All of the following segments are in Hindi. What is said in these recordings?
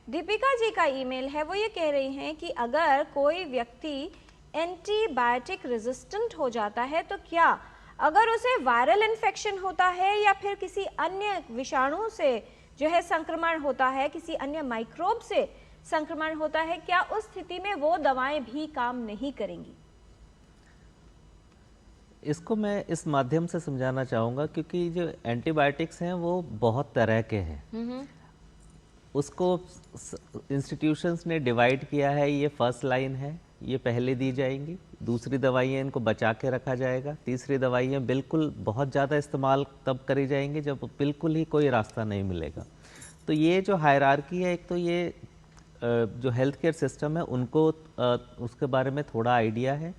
दीपिका जी का ईमेल है, वो ये कह रही हैं कि अगर कोई व्यक्ति एंटीबायोटिक रेजिस्टेंट हो जाता है तो क्या अगर उसे वायरल इन्फेक्शन होता है या फिर किसी अन्य विषाणु से जो है संक्रमण होता है, किसी अन्य माइक्रोब से संक्रमण होता है, क्या उस स्थिति में वो दवाएं भी काम नहीं करेंगी? इसको मैं इस माध्यम से समझाना चाहूँगा क्योंकि जो एंटीबायोटिक्स हैं वो बहुत तरह के हैं। उसको इंस्टीट्यूशंस ने डिवाइड किया है, ये फर्स्ट लाइन है, ये पहले दी जाएंगी, दूसरी दवाइयाँ इनको बचा के रखा जाएगा, तीसरी दवाइयाँ बिल्कुल बहुत ज़्यादा इस्तेमाल तब करी जाएंगी जब बिल्कुल ही कोई रास्ता नहीं मिलेगा। तो ये जो हायरार्की है, एक तो ये जो हेल्थ केयर सिस्टम है उनको उसके बारे में थोड़ा आइडिया है।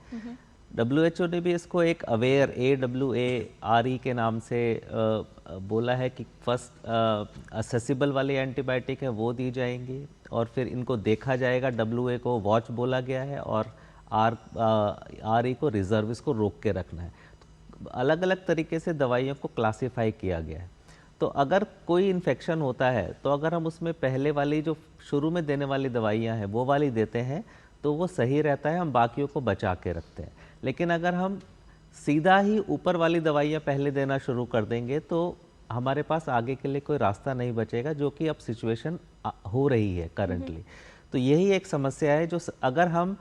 WHO ने भी इसको एक अवेयर AWARE के नाम से बोला है कि फर्स्ट असेसिबल वाली एंटीबायोटिक है वो दी जाएंगी और फिर इनको देखा जाएगा। WA को वॉच बोला गया है और RE को रिजर्व, इसको रोक के रखना है। तो अलग अलग तरीके से दवाइयों को क्लासिफाई किया गया है। तो अगर कोई इन्फेक्शन होता है तो अगर हम उसमें पहले वाली जो शुरू में देने वाली दवाइयाँ हैं वो वाली देते हैं तो वो सही रहता है, हम बाकियों को बचा के रखते हैं। लेकिन अगर हम सीधा ही ऊपर वाली दवाइयाँ पहले देना शुरू कर देंगे तो हमारे पास आगे के लिए कोई रास्ता नहीं बचेगा, जो कि अब सिचुएशन हो रही है करंटली। तो यही एक समस्या है जो अगर हम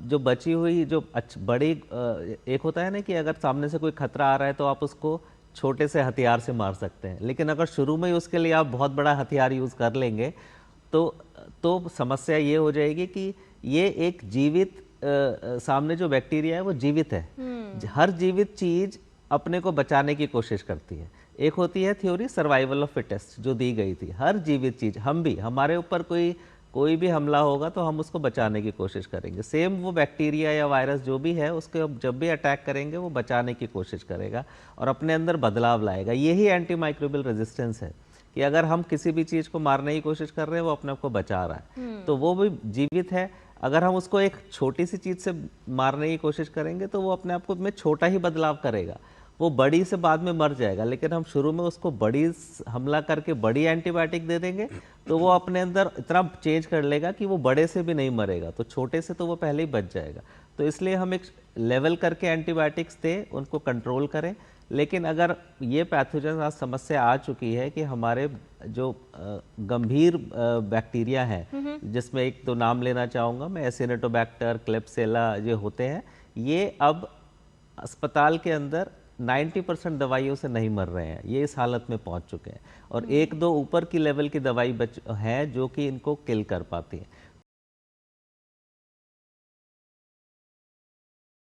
जो बची हुई जो बड़ी एक होता है ना कि अगर सामने से कोई खतरा आ रहा है तो आप उसको छोटे से हथियार से मार सकते हैं, लेकिन अगर शुरू में ही उसके लिए आप बहुत बड़ा हथियार यूज़ कर लेंगे तो समस्या ये हो जाएगी कि ये एक जीवित सामने जो बैक्टीरिया है वो जीवित है। हर जीवित चीज अपने को बचाने की कोशिश करती है। एक होती है थ्योरी सर्वाइवल ऑफ फिटेस्ट जो दी गई थी, हर जीवित चीज, हम भी, हमारे ऊपर कोई भी हमला होगा तो हम उसको बचाने की कोशिश करेंगे। सेम वो बैक्टीरिया या वायरस जो भी है उसके जब भी अटैक करेंगे वो बचाने की कोशिश करेगा और अपने अंदर बदलाव लाएगा। यही एंटी माइक्रोबियल रेजिस्टेंस है कि अगर हम किसी भी चीज को मारने की कोशिश कर रहे हैं वो अपने आप को बचा रहा है, तो वो भी जीवित है। अगर हम उसको एक छोटी सी चीज से मारने की कोशिश करेंगे तो वो अपने आप को में छोटा ही बदलाव करेगा, वो बड़ी से बाद में मर जाएगा। लेकिन हम शुरू में उसको बड़ी हमला करके बड़ी एंटीबायोटिक दे देंगे तो वो अपने अंदर इतना चेंज कर लेगा कि वो बड़े से भी नहीं मरेगा, तो छोटे से तो वो पहले ही बच जाएगा। तो इसलिए हम एक लेवल करके एंटीबायोटिक्स दें, उनको कंट्रोल करें। लेकिन अगर ये पैथोजन आज समस्या आ चुकी है कि हमारे जो गंभीर बैक्टीरिया हैं, जिसमें एक तो नाम लेना चाहूँगा मैं, एसिनेटोबैक्टर, क्लेप्सिला जो होते हैं, ये अब अस्पताल के अंदर 90% दवाइयों से नहीं मर रहे हैं, ये इस हालत में पहुंच चुके हैं और एक दो ऊपर की लेवल की दवाई है जो कि इनको किल कर पाती है।